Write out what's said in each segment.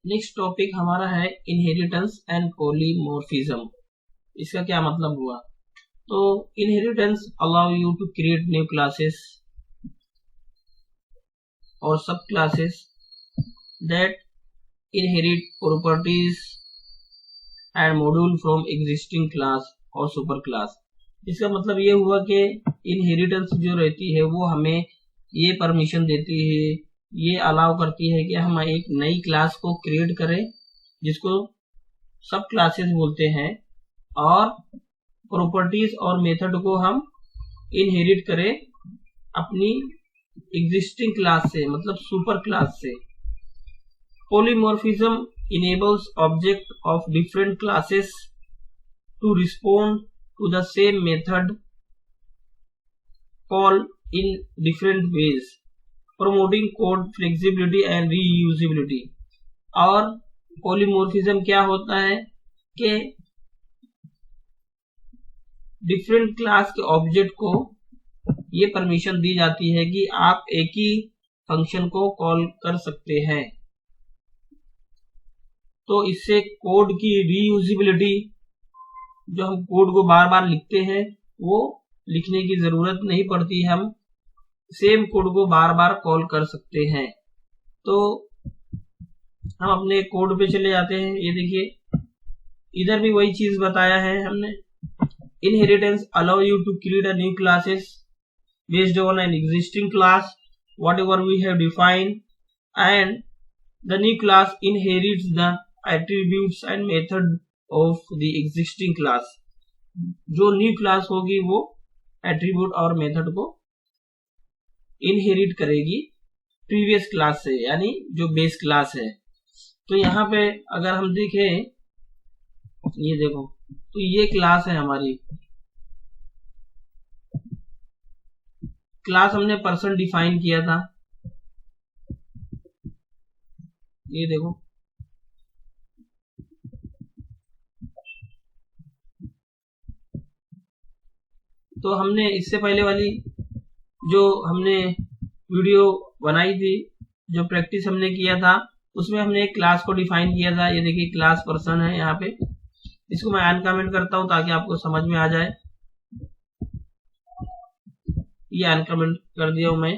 Next topic हमारा है inheritance and polymorphism. इसका क्या मतलब हुआ? तो inheritance allow you to create new classes और sub classes that inherit properties and module from existing class और सुपर क्लास। इसका मतलब ये हुआ कि इनहेरिटेंस जो रहती है वो हमें ये परमिशन देती है, ये अलाउ करती है कि हम एक नई क्लास को क्रिएट करें जिसको सब क्लासेस बोलते हैं, और प्रॉपर्टीज और मेथड को हम इनहेरिट करें अपनी एग्जिस्टिंग क्लास से, मतलब सुपर क्लास से। Polymorphism enables object of different classes to respond to the same method call in different ways, promoting code flexibility and reusability। और पॉलीमॉर्फिज्म क्या होता है कि डिफरेंट क्लास के ऑब्जेक्ट को ये परमिशन दी जाती है कि आप एक ही फंक्शन को कॉल कर सकते हैं। तो इससे कोड की रीयूजेबिलिटी, जो हम कोड को बार बार लिखते हैं वो लिखने की जरूरत नहीं पड़ती, हम सेम कोड को बार बार कॉल कर सकते हैं। तो हम अपने कोड पे चले जाते हैं। ये देखिए इधर भी वही चीज बताया है हमने। Inheritance allow you to create a new classes based on an existing class whatever we have defined, and the new class inherits the attributes and method of the existing class। जो न्यू क्लास होगी वो attribute और method को inherit करेगी previous class से, यानी जो base class है। तो यहाँ पे अगर हम देखें, ये देखो, तो ये क्लास है हमारी। क्लास हमने पर्सन डिफाइन किया था, ये देखो। तो हमने इससे पहले वाली जो हमने वीडियो बनाई थी, जो प्रैक्टिस हमने किया था, उसमें हमने एक क्लास को डिफाइन किया था। ये देखिए क्लास पर्सन है यहाँ पे। इसको मैं अनकमेंट करता हूँ ताकि आपको समझ में आ जाए। ये अनकमेंट कर दिया हूँ मैं।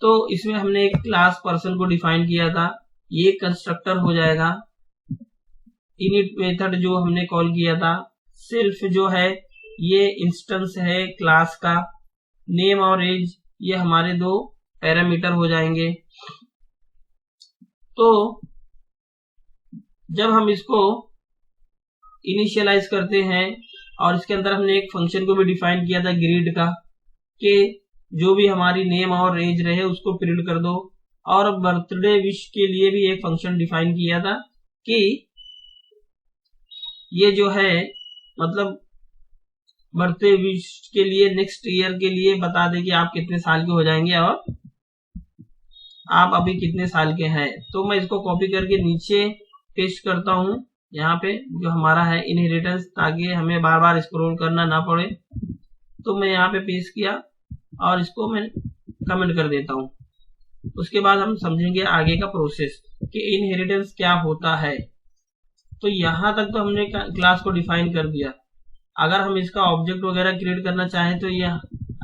तो इसमें हमने एक क्लास पर्सन को डिफाइन किया था, ये कंस्ट्रक्टर हो जाएगा। इनिट मेथड जो हमने कॉल किया था, सेल्फ जो है ये इंस्टेंस है क्लास का, नेम और एज ये हमारे दो पैरामीटर हो जाएंगे। तो जब हम इसको इनिशियलाइज करते हैं, और इसके अंदर हमने एक फंक्शन को भी डिफाइन किया था ग्रीड का, कि जो भी हमारी नेम और एज रहे उसको प्रिंट कर दो। और बर्थडे विश के लिए भी एक फंक्शन डिफाइन किया था कि ये जो है मतलब बर्थडे विश के लिए नेक्स्ट ईयर के लिए बता दे कि आप कितने साल के हो जाएंगे और आप अभी कितने साल के हैं। तो मैं इसको कॉपी करके नीचे पेस्ट करता हूं, यहाँ पे जो हमारा है इनहेरिटेंस, ताकि हमें बार बार स्क्रॉल करना ना पड़े। तो मैं यहाँ पे पेस्ट किया और इसको मैं कमेंट कर देता हूँ। उसके बाद हम समझेंगे आगे का प्रोसेस कि इनहेरिटेंस क्या होता है। तो यहाँ तक तो हमने क्लास को डिफाइन कर दिया। अगर हम इसका ऑब्जेक्ट वगैरह क्रिएट करना चाहें तो ये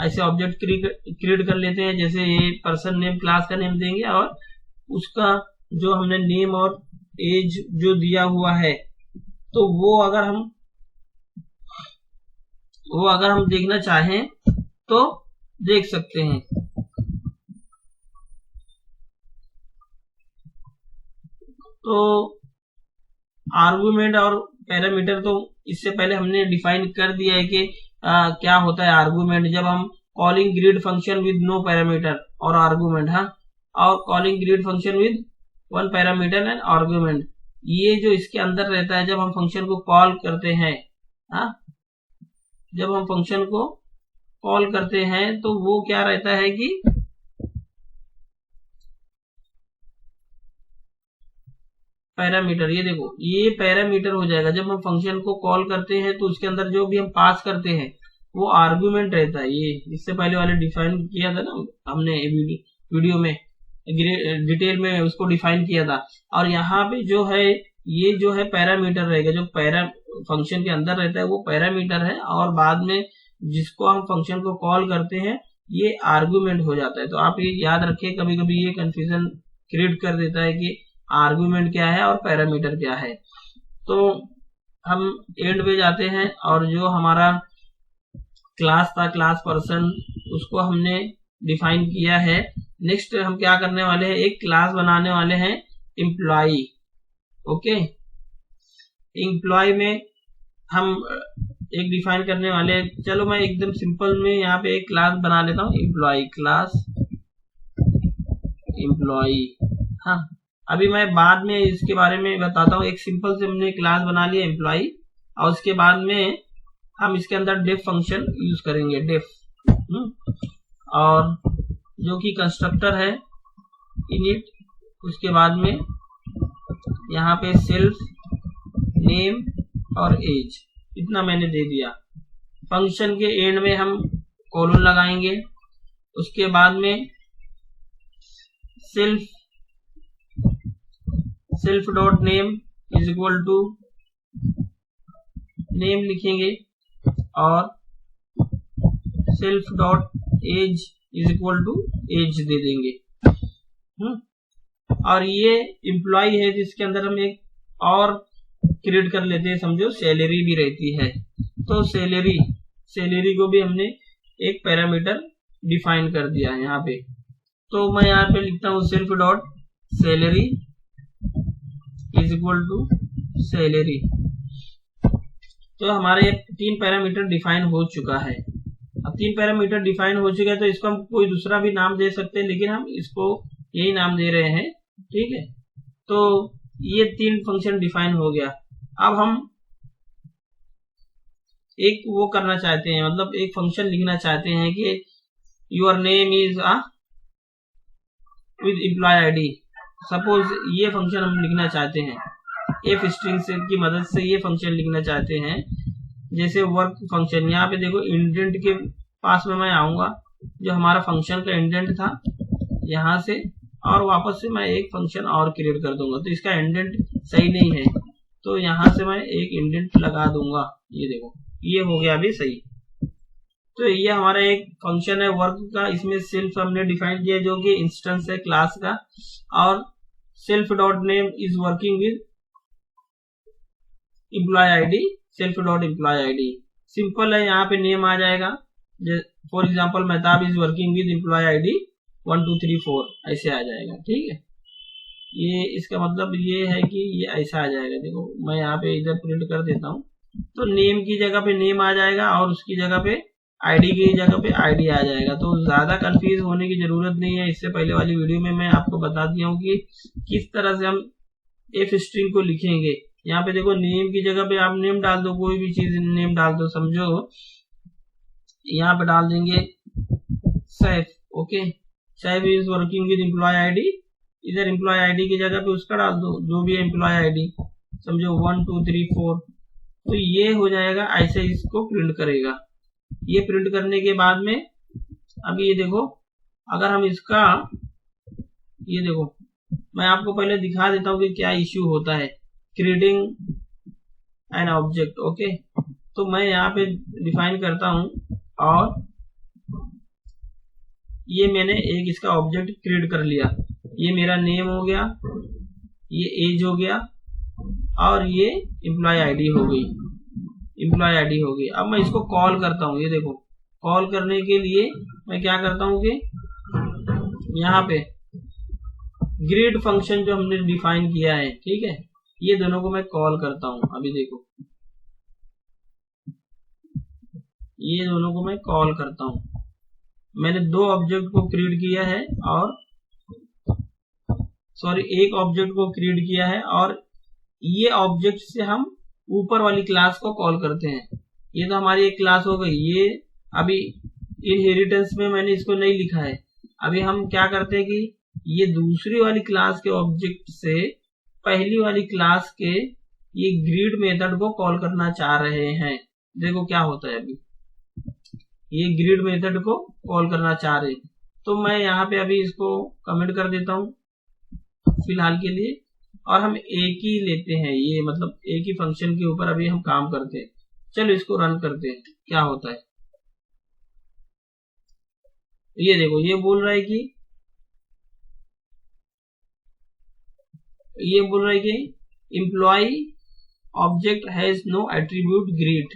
ऐसे ऑब्जेक्ट क्रिएट कर लेते हैं, जैसे ये पर्सन नेम क्लास का नेम देंगे, और उसका जो हमने नेम और एज जो दिया हुआ है, तो वो अगर हम देखना चाहें तो देख सकते हैं। तो आर्गुमेंट और पैरामीटर तो इससे पहले हमने डिफाइन कर दिया है कि क्या होता है आर्गुमेंट। जब हम calling greet function with no parameter और आर्गुमेंट, हाँ, और calling greet function with one parameter and argument, ये जो इसके अंदर रहता है जब हम फंक्शन को कॉल करते हैं, हाँ, जब हम फंक्शन को कॉल करते हैं तो वो क्या रहता है कि पैरामीटर, ये देखो ये पैरामीटर हो जाएगा। जब हम फंक्शन को कॉल करते हैं तो उसके अंदर जो भी हम पास करते हैं वो आर्गुमेंट रहता है। ये इससे पहले वाले डिफाइन किया था ना हमने वीडियो में। डिटेल में उसको डिफाइन किया था। और यहाँ पे जो है ये जो है पैरामीटर रहेगा, जो फंक्शन के अंदर रहता है वो पैरामीटर है, और बाद में जिसको हम फंक्शन को कॉल करते हैं ये आर्गुमेंट हो जाता है। तो आप ये याद रखिए, कभी कभी ये कंफ्यूजन क्रिएट कर देता है कि आर्गुमेंट क्या है और पैरामीटर क्या है। तो हम एंड पे जाते हैं, और जो हमारा क्लास था, क्लास पर्सन, उसको हमने डिफाइन किया है। नेक्स्ट हम क्या करने वाले हैं, एक क्लास बनाने वाले हैं एम्प्लॉय। ओके, एम्प्लॉय में हम एक डिफाइन करने वाले हैं। चलो मैं एकदम सिंपल में यहाँ पे एक क्लास बना लेता हूँ, एम्प्लॉय क्लास एम्प्लॉय। हाँ, अभी मैं बाद में इसके बारे में बताता हूँ। एक सिंपल से हमने क्लास बना लिया एम्प्लॉय, और उसके बाद में हम इसके अंदर डेफ फंक्शन यूज करेंगे, डेफ, और जो कि कंस्ट्रक्टर है इनिट। उसके बाद में यहाँ पे सेल्फ, नेम और एज, इतना मैंने दे दिया। फंक्शन के एंड में हम कोलन लगाएंगे। उसके बाद में self dot name is equal to name लिखेंगे, और self dot age is equal to age दे देंगे। और ये एम्प्लॉय है जिसके अंदर हम एक और क्रिएट कर लेते हैं, समझो सैलरी भी रहती है। तो सैलरी को भी हमने एक पैरामीटर डिफाइन कर दिया है यहाँ पे। तो मैं यहाँ पे लिखता हूँ self dot salary is equal to salary. तो हमारे 3 पैरामीटर डिफाइन हो चुका है। अब 3 पैरामीटर डिफाइन हो चुका है, तो इसको हम कोई दूसरा भी नाम दे सकते हैं, लेकिन हम इसको यही नाम दे रहे हैं, ठीक है। तो ये 3 फंक्शन डिफाइन हो गया। अब हम एक वो करना चाहते हैं, मतलब एक फंक्शन लिखना चाहते हैं कि your name is with employee ID. Suppose ये फंक्शन हम लिखना चाहते हैं, इफ स्ट्रिंग की मदद से ये फंक्शन लिखना चाहते हैं। जैसे वर्क फंक्शन, यहाँ पे देखो इंडेंट के पास में मैं आऊंगा, जो हमारा फंक्शन का इंडेंट था यहाँ से, और वापस से मैं एक फंक्शन और क्रिएट कर दूंगा। तो इसका इंडेंट सही नहीं है, तो यहाँ से मैं एक इंडेंट लगा दूंगा। ये देखो, ये हो गया अभी सही। तो ये हमारा एक फंक्शन है वर्क का। इसमें सेल्फ हमने डिफाइन किया जो कि इंस्टेंस है क्लास का, और self dot name is working with employee ID, self dot employee ID. Simple है, यहाँ पे नेम आ जाएगा। For example Mehtab is working with employee ID 1 2 3 4, ऐसे आ जाएगा, ठीक है। ये इसका मतलब ये है कि ये ऐसा आ जाएगा। देखो मैं यहाँ पे इधर प्रिंट कर देता हूँ, तो नेम की जगह पे नेम आ जाएगा, और उसकी जगह पे आईडी की जगह पे आईडी आ जाएगा। तो ज्यादा कंफ्यूज होने की जरूरत नहीं है। इससे पहले वाली वीडियो में मैं आपको बता दिया हूँ कि किस तरह से हम एफ स्ट्रिंग को लिखेंगे। यहाँ पे देखो नेम की जगह पे आप नेम डाल दो, कोई भी चीज नेम डाल दो। समझो यहाँ पे डाल देंगे Saif, okay, Saif is working with employee ID. इधर एम्प्लॉय आईडी की जगह पे उसका डाल दो जो भी है एम्प्लॉय आईडी, समझो 1 2 3 4। तो ये हो जाएगा, ऐसे इसको प्रिंट करेगा। ये प्रिंट करने के बाद में अभी ये देखो, अगर हम इसका, ये देखो मैं आपको पहले दिखा देता हूँ कि क्या इश्यू होता है क्रिएटिंग एन ऑब्जेक्ट। ओके, तो मैं यहाँ पे डिफाइन करता हूँ, और ये मैंने एक इसका ऑब्जेक्ट क्रिएट कर लिया। ये मेरा नेम हो गया, ये एज हो गया, और ये एम्प्लॉय आईडी हो गई, एम्प्लॉय आईडी हो गई। अब मैं इसको कॉल करता हूँ। ये देखो, कॉल करने के लिए मैं क्या करता हूँ कि यहाँ पे ग्रीड फंक्शन जो हमने डिफाइन किया है, ठीक है, ये दोनों को मैं कॉल करता हूँ। अभी देखो, ये दोनों को मैं कॉल करता हूँ। मैंने 2 ऑब्जेक्ट को क्रिएट किया है, और सॉरी एक ऑब्जेक्ट को क्रिएट किया है, और ये ऑब्जेक्ट से हम ऊपर वाली क्लास को कॉल करते हैं। ये तो हमारी एक क्लास हो गई। ये अभी इनहेरिटेंस में मैंने इसको नहीं लिखा है। अभी हम क्या करते हैं कि ये दूसरी वाली क्लास के ऑब्जेक्ट से पहली वाली क्लास के ये ग्रीड मेथड को कॉल करना चाह रहे हैं। देखो क्या होता है, अभी ये ग्रीड मेथड को कॉल करना चाह रहे हैं। तो मैं यहाँ पे अभी इसको कमेंट कर देता हूँ फिलहाल के लिए, और हम एक ही लेते हैं, ये मतलब एक ही फंक्शन के ऊपर अभी हम काम करते हैं। चलो इसको रन करते हैं, क्या होता है। ये देखो, ये बोल रहा है कि employee object has no attribute greet.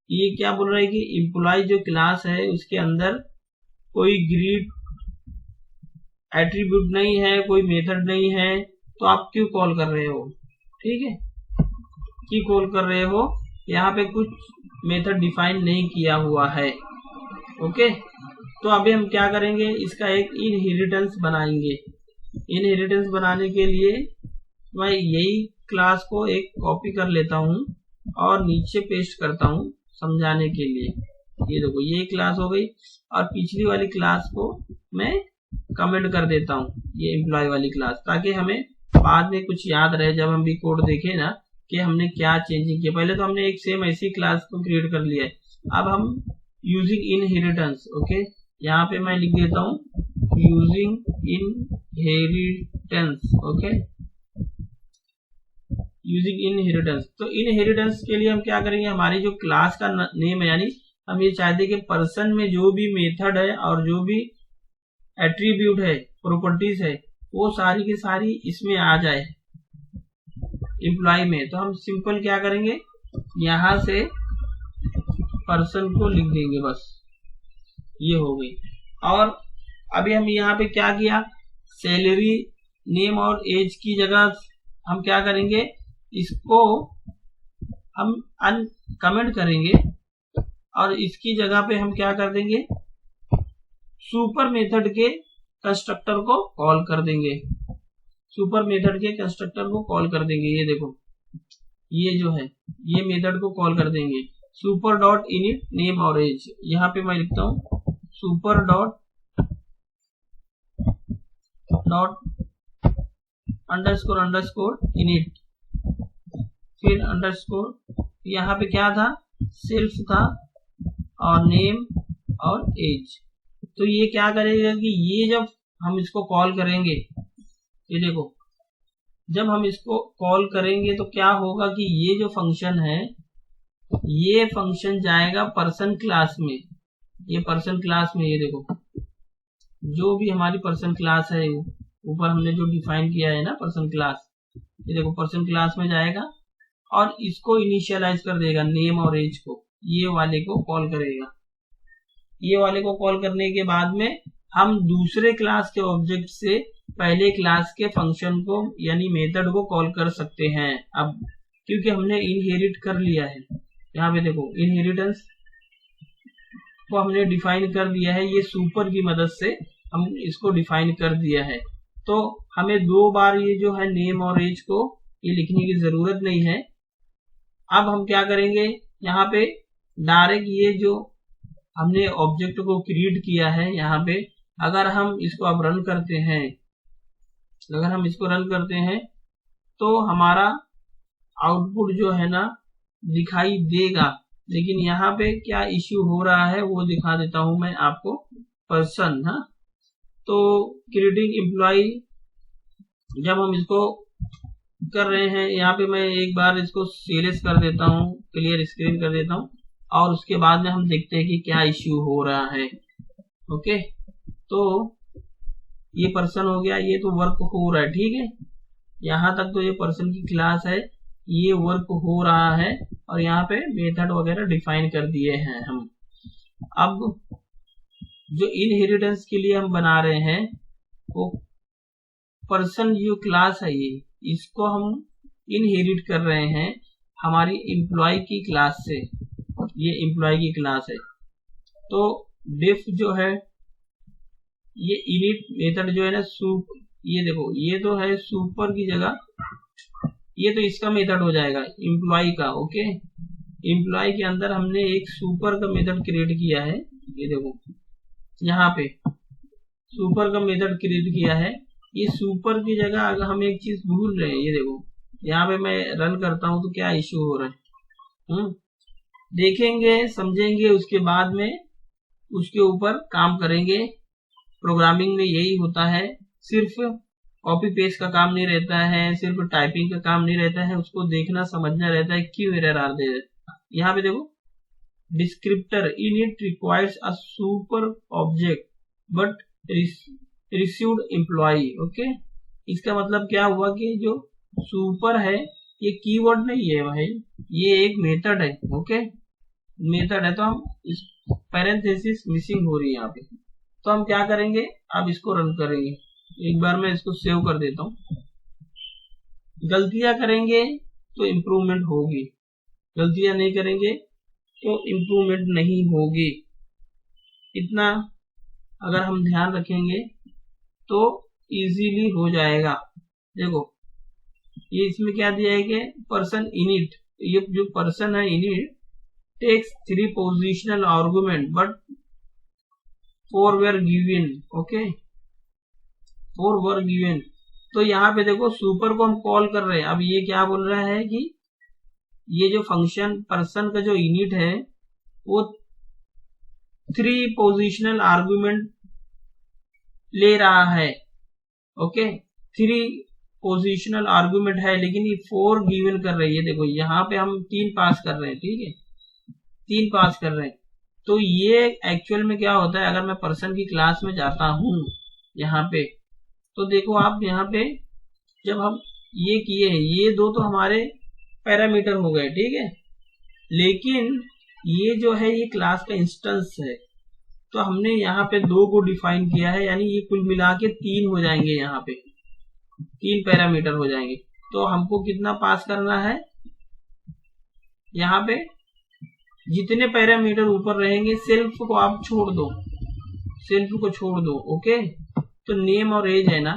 ये क्या बोल रहा है कि एम्प्लॉय जो क्लास है उसके अंदर कोई ग्रीट एट्रीब्यूट नहीं है, कोई मेथड नहीं है, तो आप क्यों कॉल कर रहे हो। ठीक है, क्यों कॉल कर रहे हो, यहाँ पे कुछ मेथड डिफाइन नहीं किया हुआ है। ओके, तो अभी हम क्या करेंगे, इसका एक इनहेरिटेंस बनाएंगे। इनहेरिटेंस बनाने के लिए मैं यही क्लास को एक कॉपी कर लेता हूँ और नीचे पेस्ट करता हूँ समझाने के लिए। ये देखो, ये क्लास हो गई, और पिछली वाली क्लास को मैं कमेंट कर देता हूँ, ये एम्प्लॉय वाली क्लास, ताकि हमें बाद में कुछ याद रहे जब हम भी कोड देखें ना कि हमने क्या चेंजिंग किया। पहले तो हमने एक सेम ऐसी क्लास को क्रिएट कर लिया है, अब हम यूजिंग इनहेरिटेंस। ओके, यहाँ पे मैं लिख देता हूँ using inheritance. Okay, using inheritance. तो इनहेरिटेंस के लिए हम क्या करेंगे, हमारी जो क्लास का नेम है, यानी हम ये चाहते हैं कि पर्सन में जो भी मेथड है और जो भी एट्रीब्यूट है, प्रॉपर्टीज है, वो सारी की सारी इसमें आ जाए एम्प्लॉय में। तो हम सिंपल क्या करेंगे, यहां से पर्सन को लिख देंगे, बस ये हो गई। और अभी हम यहाँ पे क्या किया, सैलरी, नेम और एज की जगह हम क्या करेंगे, इसको हम अनकमेंट करेंगे और इसकी जगह पे हम क्या कर देंगे, सुपर मेथड के कंस्ट्रक्टर को कॉल कर देंगे। सुपर मेथड के कंस्ट्रक्टर को कॉल कर देंगे। ये देखो, ये जो है, ये मेथड को कॉल कर देंगे सुपर डॉट इनिट नेम और एज। यहाँ पे मैं लिखता हूँ super dot underscore underscore init, फिर अंडरस्कोर, यहाँ पे क्या था, सेल्फ था, और नेम और एज। तो ये क्या करेगा कि ये जब हम इसको कॉल करेंगे, ये देखो, जब हम इसको कॉल करेंगे तो क्या होगा कि ये जो फंक्शन है, ये फंक्शन जाएगा पर्सन क्लास में। ये पर्सन क्लास में, ये देखो, जो भी हमारी पर्सन क्लास है, ऊपर हमने जो डिफाइन किया है ना पर्सन क्लास, ये देखो पर्सन क्लास में जाएगा और इसको इनिशियलाइज कर देगा, नेम और एज को, ये वाले को कॉल करेगा। ये वाले को कॉल करने के बाद में हम दूसरे क्लास के ऑब्जेक्ट से पहले क्लास के फंक्शन को यानी मेथड को कॉल कर सकते हैं। अब क्योंकि हमने इनहेरिट कर लिया है, यहाँ पे देखो इनहेरिटेंस को हमने डिफाइन कर दिया है, ये सुपर की मदद से हम इसको डिफाइन कर दिया है। तो हमें दो बार ये जो है नेम और एज को ये लिखने की जरूरत नहीं है। अब हम क्या करेंगे, यहाँ पे डायरेक्ट ये जो हमने ऑब्जेक्ट को क्रिएट किया है, यहाँ पे अगर हम इसको अब रन करते हैं, अगर हम इसको रन करते हैं तो हमारा आउटपुट जो है ना दिखाई देगा। लेकिन यहाँ पे क्या इश्यू हो रहा है वो दिखा देता हूं मैं आपको। पर्सन, हाँ, तो क्रिएटिंग एम्प्लॉय जब हम इसको कर रहे हैं, यहाँ पे मैं एक बार इसको सीरियस कर देता हूँ, क्लियर स्क्रीन कर देता हूँ, और उसके बाद में हम देखते हैं कि क्या इश्यू हो रहा है। ओके, तो ये पर्सन हो गया, ये तो वर्क हो रहा है, ठीक है, यहाँ तक तो ये पर्सन की क्लास है, ये वर्क हो रहा है, और यहाँ पे मेथड वगैरह डिफाइन कर दिए हैं हम। अब जो इनहेरिटेंस के लिए हम बना रहे हैं वो पर्सन जो क्लास है, ये इसको हम इनहेरिट कर रहे हैं हमारी एम्प्लॉय की क्लास से। ये एम्प्लॉय की क्लास है, तो डिफ जो है, ये इनिट मेथड जो है ना, ये देखो, ये तो है सुपर की जगह, ये तो इसका मेथड हो जाएगा एम्प्लॉय का। ओके, एम्प्लॉय के अंदर हमने एक सुपर का मेथड क्रिएट किया है, ये देखो यहाँ पे सुपर का मेथड क्रिएट किया है। ये सुपर की जगह अगर हम एक चीज भूल रहे हैं, ये देखो यहाँ पे मैं रन करता हूं तो क्या इश्यू हो रहा है, देखेंगे, समझेंगे, उसके बाद में उसके ऊपर काम करेंगे। प्रोग्रामिंग में यही होता है, सिर्फ कॉपी पेस्ट का काम नहीं रहता है, सिर्फ टाइपिंग का काम नहीं रहता है, उसको देखना समझना रहता है क्यों एरर आ रहे हैं। यहाँ पे देखो descriptor in it requires a super object but received employee. Okay, इसका मतलब क्या हुआ कि जो सुपर है ये कीवर्ड नहीं है भाई, ये एक मेथड है। ओके, मेथड है, तो हम इस पैरेंथेसिस मिसिंग हो रही है यहाँ पे, तो हम क्या करेंगे, अब इसको रन करेंगे। एक बार मैं इसको सेव कर देता हूँ। गलतियां करेंगे तो इम्प्रूवमेंट होगी, गलतियां नहीं करेंगे तो इम्प्रूवमेंट नहीं होगी। इतना अगर हम ध्यान रखेंगे तो इजीली हो जाएगा। देखो ये इसमें क्या दिया है कि पर्सन इनिट, ये जो पर्सन है init takes 3 positional argument but 4 were given। Okay, 4 were given। तो यहाँ पे देखो सुपर को हम कॉल कर रहे हैं। अब ये क्या बोल रहा है कि ये जो फंक्शन पर्सन का जो इनिट है वो 3 पोजिशनल आर्गुमेंट ले रहा है। ओके, 3 पोजिशनल आर्गुमेंट है, लेकिन ये 4 गिवन कर रही है। देखो यहाँ पे हम 3 पास कर रहे हैं, ठीक है, 3 पास कर रहे हैं। तो ये एक्चुअल में क्या होता है, अगर मैं पर्सन की क्लास में जाता हूं यहाँ पे, तो देखो आप यहाँ पे जब हम ये किए हैं, ये दो तो हमारे पैरामीटर हो गए, ठीक है, लेकिन ये जो है ये क्लास का इंस्टेंस है, तो हमने यहाँ पे 2 को डिफाइन किया है, यानी ये कुल मिला के 3 हो जाएंगे, यहाँ पे 3 पैरामीटर हो जाएंगे। तो हमको कितना पास करना है, यहाँ पे जितने पैरामीटर ऊपर रहेंगे सेल्फ को आप छोड़ दो, सेल्फ को छोड़ दो। ओके, तो नेम और एज है ना,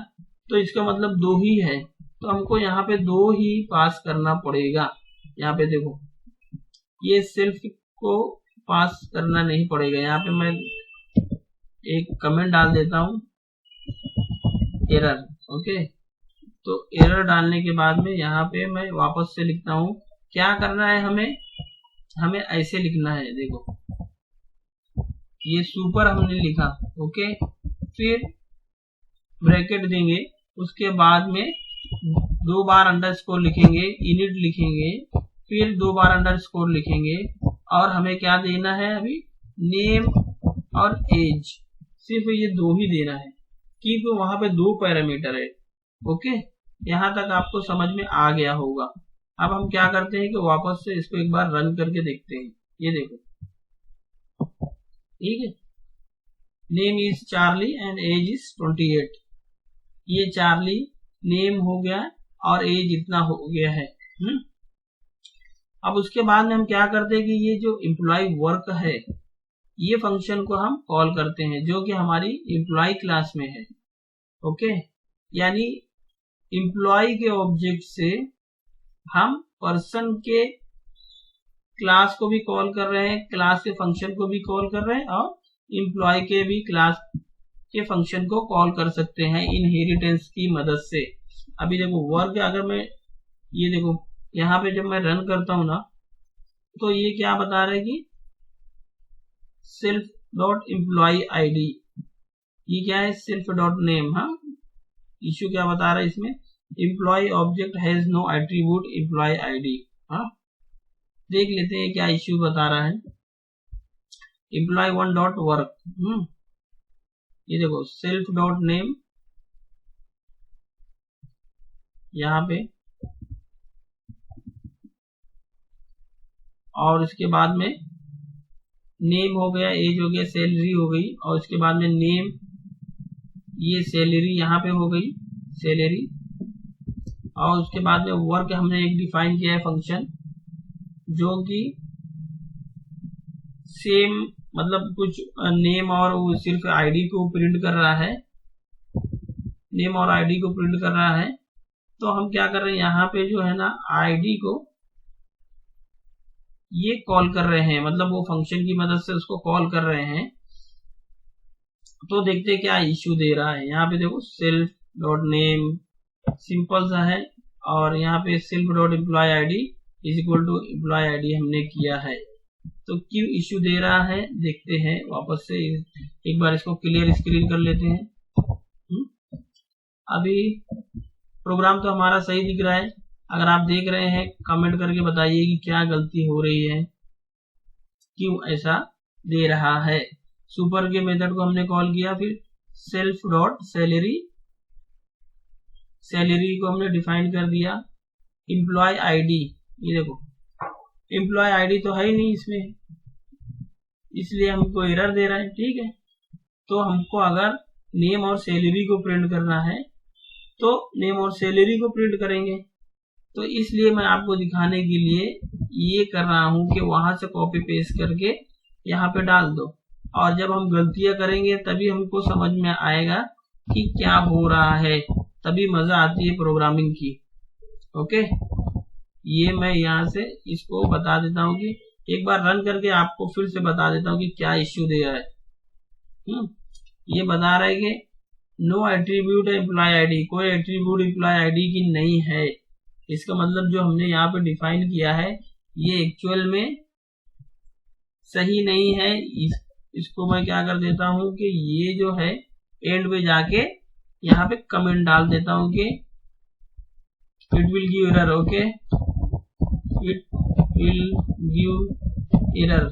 तो इसका मतलब 2 ही है, तो हमको यहाँ पे 2 ही पास करना पड़ेगा। यहाँ पे देखो ये सेल्फ को पास करना नहीं पड़ेगा। यहाँ पे मैं एक कमेंट डाल देता हूँ, एरर। ओके, तो एरर डालने के बाद में यहाँ पे मैं वापस से लिखता हूँ, क्या करना है हमें ऐसे लिखना है। देखो ये सुपर हमने लिखा, ओके, फिर ब्रैकेट देंगे, उसके बाद में 2 बार अंडरस्कोर लिखेंगे, इनिट लिखेंगे, फिर 2 बार अंडरस्कोर लिखेंगे, और हमें क्या देना है अभी, नेम और एज, सिर्फ ये 2 ही देना है, क्योंकि वहां पे 2 पैरामीटर है। ओके, यहाँ तक आपको समझ में आ गया होगा। अब हम क्या करते हैं कि वापस से इसको एक बार रन करके देखते हैं। ये देखो, ठीक है, name is Charlie and age is 28। ये चार्ली नेम हो गया और एज इतना हो गया है। अब उसके बाद में हम क्या करते हैं कि ये जो एम्प्लॉय वर्क है, ये फंक्शन को हम कॉल करते हैं, जो कि हमारी एम्प्लॉय क्लास में है। ओके, यानी एम्प्लॉय के ऑब्जेक्ट से हम पर्सन के क्लास को भी कॉल कर रहे हैं, क्लास के फंक्शन को भी कॉल कर रहे हैं, और एम्प्लॉय के भी क्लास के फंक्शन को कॉल कर सकते हैं इनहेरिटेंस की मदद से। अभी देखो वर्क, अगर मैं ये देखो यहाँ पे जब मैं रन करता हूं ना, तो ये क्या बता रहा है कि सेल्फ डॉट एम्प्लॉय आईडी, ये क्या है, सेल्फ डॉट नेम। हाँ, इश्यू क्या बता रहा है इसमें, employee object has no attribute employee ID. हाँ, देख लेते हैं क्या इश्यू बता रहा है। एम्प्लॉय 1 डॉट वर्क, ये देखो सेल्फ डॉट नेम, यहाँ पे, और इसके बाद में नेम हो गया, एज हो गया, सैलरी हो गई, और इसके बाद में नेम, ये सैलरी यहाँ पे हो गई, सैलरी, और उसके बाद में वर्क हमने एक डिफाइन किया है फंक्शन, जो कि सेम मतलब कुछ नेम और सिर्फ आईडी को प्रिंट कर रहा है, नेम और आईडी को प्रिंट कर रहा है। तो हम क्या कर रहे हैं, यहाँ पे जो है ना आईडी को ये कॉल कर रहे हैं, मतलब वो फंक्शन की मदद से उसको कॉल कर रहे हैं। तो देखते हैं क्या इश्यू दे रहा है। यहाँ पे देखो सेल्फ डॉट नेम सिंपल सा है, और यहाँ पे self dot employee ID is equal to employee ID हमने किया है। तो क्यों इश्यू दे रहा है देखते हैं वापस से, एक बार इसको क्लियर स्क्रीन कर लेते हैं। अभी प्रोग्राम तो हमारा सही दिख रहा है। अगर आप देख रहे हैं कमेंट करके बताइए कि क्या गलती हो रही है, क्यों ऐसा दे रहा है। सुपर के मेथड को हमने कॉल किया, फिर सेल्फ डॉट सैलरी, सैलरी को हमने डिफाइन कर दिया। एम्प्लॉय आईडी, ये देखो एम्प्लॉय आईडी तो है ही नहीं इसमें, इसलिए हमको एरर दे रहा है। ठीक है, तो हमको अगर नेम और सैलरी को प्रिंट करना है तो नेम और सैलरी को प्रिंट करेंगे। तो इसलिए मैं आपको दिखाने के लिए ये कर रहा हूं कि वहां से कॉपी पेस्ट करके यहाँ पे डाल दो, और जब हम गलतियां करेंगे तभी हमको समझ में आएगा कि क्या हो रहा है, तभी मजा आती है प्रोग्रामिंग की। ओके, ये मैं यहाँ से इसको बता देता हूँ कि एक बार रन करके आपको फिर से बता देता हूँ कि क्या इश्यू दे रहा है। ये बता रहा है कि नो एट्रीब्यूट एम्प्लॉय आईडी, कोई एट्रीब्यूट एम्प्लॉय आईडी की नहीं है। इसका मतलब जो हमने यहाँ पे डिफाइन किया है ये एक्चुअल में सही नहीं है। इसको मैं क्या कर देता हूँ कि ये जो है एंड पे जाके यहाँ पे कमेंट डाल देता हूँ कि it will give error. Okay, it will give error.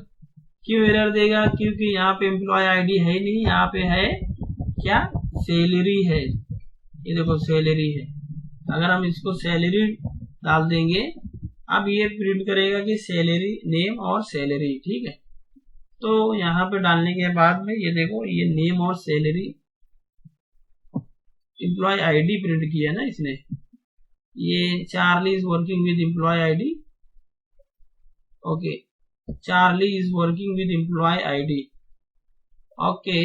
क्यों एरर देगा? क्योंकि यहाँ पे एम्प्लॉय आईडी है नहीं, यहाँ पे है क्या, सैलरी है। ये देखो सैलरी है। अगर हम इसको सैलरी डाल देंगे, अब ये प्रिंट करेगा कि सैलरी, नेम और सैलरी। ठीक है, तो यहाँ पे डालने के बाद में ये देखो ये नेम और सैलरी, एम्प्लॉय आईडी प्रिंट किया ना इसने। ये Charlie is working with employee ID. Okay, Charlie is working with employee ID. Okay,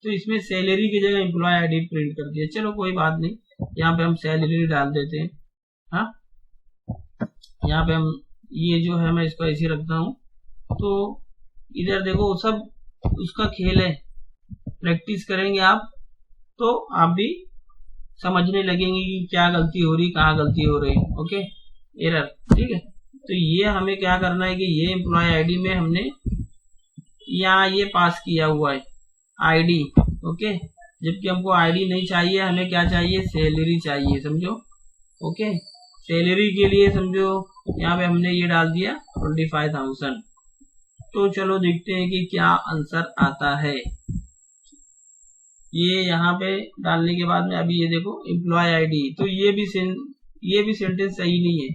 तो इसमें सैलरी की जगह एम्प्लॉय आईडी प्रिंट कर दिया। चलो कोई बात नहीं, यहाँ पे हम सैलरी डाल देते हैं। हाँ, यहाँ पे हम ये जो है मैं इसको ऐसे रखता हूँ। तो इधर देखो सब उसका खेल है, प्रैक्टिस करेंगे आप तो आप भी समझने लगेंगे कि क्या गलती हो रही, कहाँ गलती हो रही। Okay, error. ठीक है, तो ये हमें क्या करना है कि ये एम्प्लॉय आईडी में हमने यहाँ ये पास किया हुआ है आईडी। ओके, जबकि हमको आईडी नहीं चाहिए, हमें क्या चाहिए, सैलरी चाहिए। समझो, ओके, सैलरी के लिए समझो यहाँ पे हमने ये डाल दिया 25,000। तो चलो देखते हैं कि क्या आंसर आता है। ये यहाँ पे डालने के बाद में अभी ये देखो एम्प्लॉय आईडी, तो ये भी सेंटेंस सही नहीं है।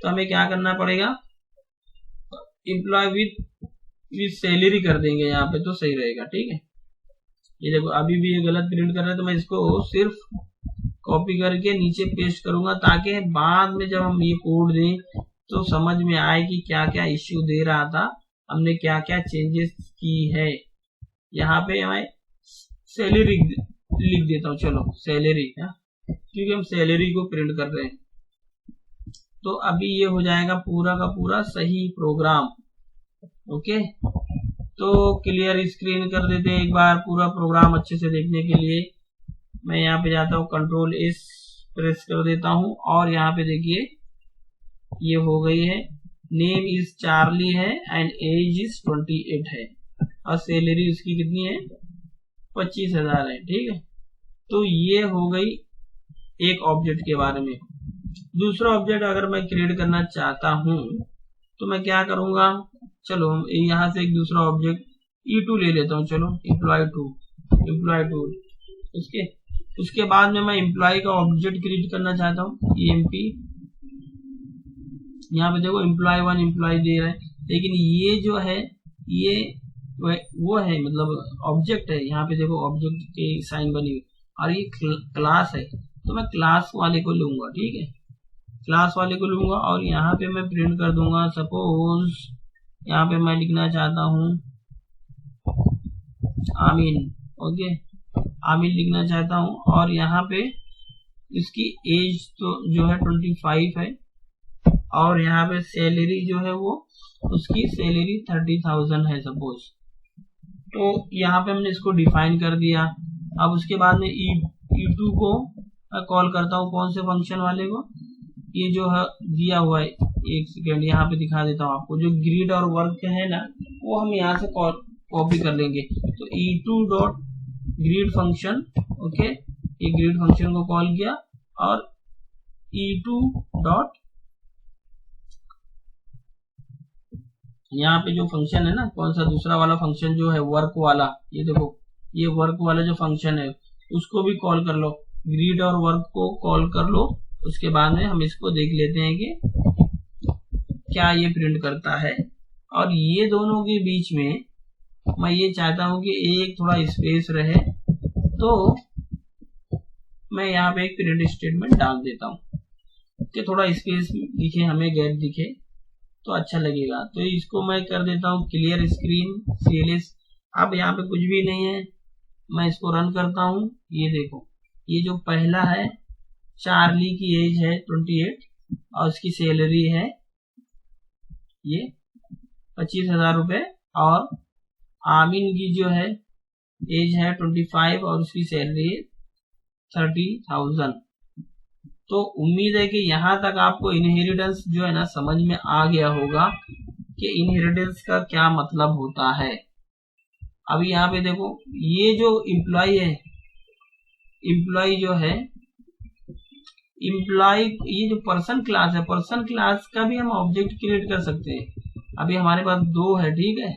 तो हमें क्या करना पड़ेगा, एम्प्लॉय विद सैलरी कर देंगे यहाँ पे, तो सही रहेगा। ठीक है, ये देखो अभी भी ये गलत प्रिंट कर रहे हैं, तो मैं इसको सिर्फ कॉपी करके नीचे पेस्ट करूंगा ताकि बाद में जब हम ये कोड दें तो समझ में आए कि क्या क्या इश्यू दे रहा था, हमने क्या क्या चेंजेस की है। यहाँ पे मैं सैलरी लिख देता हूँ, चलो सैलरी, क्योंकि हम सैलरी को प्रिंट कर रहे हैं। तो अभी ये हो जाएगा पूरा का पूरा सही प्रोग्राम। ओके, तो क्लियर स्क्रीन कर देते हैं एक बार पूरा प्रोग्राम अच्छे से देखने के लिए। मैं यहाँ पे जाता हूँ, कंट्रोल एस प्रेस कर देता हूँ, और यहाँ पे देखिए ये हो गई है। नेम इज चार्ली है एंड एज इज 28 है, और सैलरी उसकी कितनी है, 25,000 है। ठीक है, तो ये हो गई एक ऑब्जेक्ट के बारे में। दूसरा ऑब्जेक्ट अगर मैं क्रिएट करना चाहता हूं तो मैं क्या करूंगा, चलो हम यहाँ से एक दूसरा ऑब्जेक्ट E2 ले लेता हूँ। चलो एम्प्लॉय टू, उसके बाद में मैं एम्प्लॉय का ऑब्जेक्ट क्रिएट करना चाहता हूँ, EMP। यहाँ पे देखो एम्प्लॉय 1 एम्प्लॉय दे रहा है, लेकिन ये जो है ये वो है, मतलब ऑब्जेक्ट है। यहाँ पे देखो ऑब्जेक्ट के साइन बनी हुई, और ये क्लास है, तो मैं क्लास वाले को लूंगा। ठीक है, क्लास वाले को लूंगा, और यहाँ पे मैं प्रिंट कर दूंगा। सपोज यहाँ पे मैं लिखना चाहता हूँ आमीन। ओके, आमीन लिखना चाहता हूँ, और यहाँ पे इसकी एज तो जो है 25 है, और यहाँ पे सैलरी जो है वो उसकी सैलरी 30,000 है सपोज। तो यहाँ पे हमने इसको डिफाइन कर दिया। अब उसके बाद में E2 को मैं कॉल करता हूँ, कौन से फंक्शन वाले को, ये जो है दिया हुआ है, एक सेकेंड यहाँ पे दिखा देता हूँ आपको, जो ग्रिड और वर्क है ना, वो हम यहाँ से कॉपी कर लेंगे। तो e2 dot greet function, okay, ये ग्रीड फंक्शन को कॉल किया और e2 डॉट यहाँ पे जो फंक्शन है ना, कौन सा दूसरा वाला फंक्शन जो है वर्क वाला, ये देखो ये वर्क वाला जो फंक्शन है उसको भी कॉल कर लो, ग्रीड और वर्क को कॉल कर लो। उसके बाद में हम इसको देख लेते हैं कि क्या ये प्रिंट करता है। और ये दोनों के बीच में मैं ये चाहता हूं कि एक थोड़ा स्पेस रहे, तो मैं यहाँ पे एक प्रिंट स्टेटमेंट डाल देता हूँ कि थोड़ा स्पेस दिखे, हमें गैप दिखे तो अच्छा लगेगा। तो इसको मैं कर देता हूँ क्लियर स्क्रीन CLS। अब यहाँ पे कुछ भी नहीं है, मैं इसको रन करता हूँ। ये देखो ये जो पहला है, चार्ली की एज है 28 और उसकी सैलरी है ये 25,000 रुपए, और आमिन की जो है एज है 25 और उसकी सैलरी है 30,000। तो उम्मीद है कि यहाँ तक आपको इनहेरिटेंस जो है ना समझ में आ गया होगा कि इनहेरिटेंस का क्या मतलब होता है। अभी यहाँ पे देखो ये जो एम्प्लॉय है, एम्प्लॉय जो है, एम्प्लॉय ये जो पर्सन क्लास है, पर्सन क्लास का भी हम ऑब्जेक्ट क्रिएट कर सकते हैं। अभी हमारे पास दो है, ठीक है,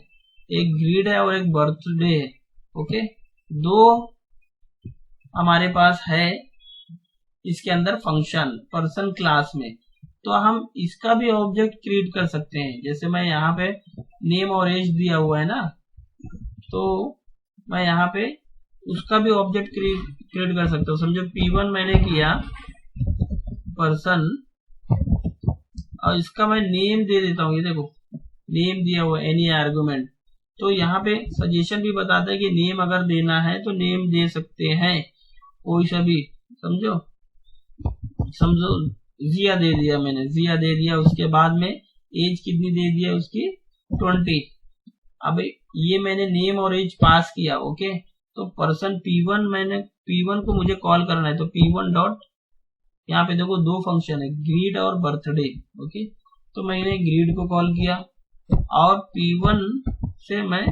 एक ग्रीड है और एक बर्थडे है, ओके, दो हमारे पास है इसके अंदर फंक्शन पर्सन क्लास में। तो हम इसका भी ऑब्जेक्ट क्रिएट कर सकते हैं। जैसे मैं यहाँ पे नेम और एज दिया हुआ है ना, तो मैं यहाँ पे उसका भी ऑब्जेक्ट क्रिएट कर सकता हूँ। समझो P1 मैंने किया पर्सन और इसका मैं नेम दे देता हूँ। ये देखो नेम दिया हुआ एनी आर्गुमेंट। तो यहाँ पे सजेशन भी बताता है कि नेम अगर देना है तो नेम दे सकते हैं कोई सा भी। समझो जिया दे दिया मैंने, जिया दे दिया। उसके बाद में एज कितनी दे दिया उसकी 20। अब ये मैंने नेम और एज पास किया, ओके। तो पर्सन P1 मैंने P1 को मुझे कॉल करना है, तो P1 डॉट यहाँ पे देखो दो फंक्शन है ग्रीड और बर्थडे, ओके। तो मैंने ग्रीड को कॉल किया और P1 से मैं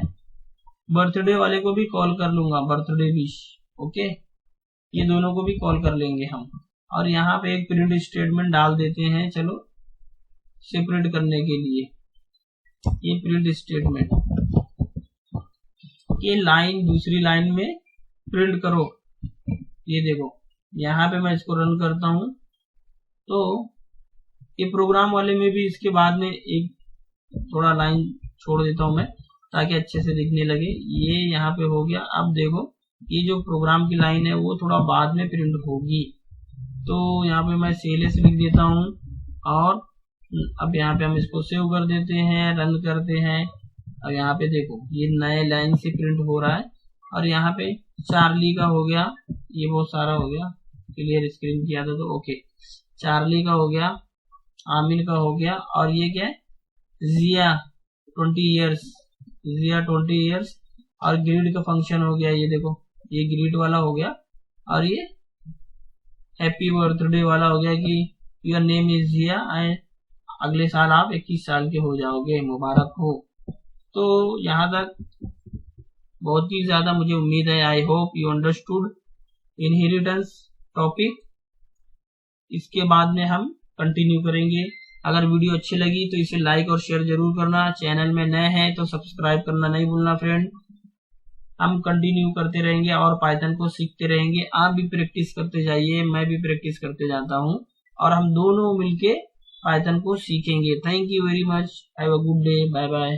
बर्थडे वाले को भी कॉल कर लूंगा, बर्थडे विश, ओके। ये दोनों को भी कॉल कर लेंगे हम। और यहाँ पे एक प्रिंट स्टेटमेंट डाल देते हैं, चलो सेपरेट करने के लिए। ये प्रिंट स्टेटमेंट, ये लाइन दूसरी लाइन में प्रिंट करो। ये देखो यहाँ पे मैं इसको रन करता हूँ, तो ये प्रोग्राम वाले में भी इसके बाद में एक थोड़ा लाइन छोड़ देता हूँ मैं, ताकि अच्छे से दिखने लगे। ये यहाँ पे हो गया। अब देखो ये जो प्रोग्राम की लाइन है वो थोड़ा बाद में प्रिंट होगी। तो यहाँ पे मैं CLS लिख देता हूँ और अब यहाँ पे हम इसको सेव कर देते हैं, रन करते हैं। अब यहाँ पे देखो ये नए लाइन से प्रिंट हो रहा है। और यहाँ पे चार्ली का हो गया, ये बहुत सारा हो गया, क्लियर स्क्रीन किया था तो ओके। चार्ली का हो गया, आमिर का हो गया, और ये क्या है जिया 20 ईयर्स, जिया 20 ईयर्स। और ग्रीड का फंक्शन हो गया, ये देखो ये ग्रीड वाला हो गया। और ये हैप्पी बर्थडे वाला हो गया कि your name is Jiya and अगले साल आप 21 साल के हो जाओगे, मुबारक हो। तो यहाँ तक बहुत ही ज्यादा मुझे उम्मीद है, I hope you understood inheritance topic. इसके बाद में हम कंटिन्यू करेंगे। अगर वीडियो अच्छी लगी तो इसे लाइक और शेयर जरूर करना। चैनल में नए हैं तो सब्सक्राइब करना नहीं भूलना फ्रेंड। हम कंटिन्यू करते रहेंगे और पाइथन को सीखते रहेंगे। आप भी प्रैक्टिस करते जाइए, मैं भी प्रैक्टिस करते जाता हूँ, और हम दोनों मिलके पाइथन को सीखेंगे। Thank you very much, have a good day, bye bye.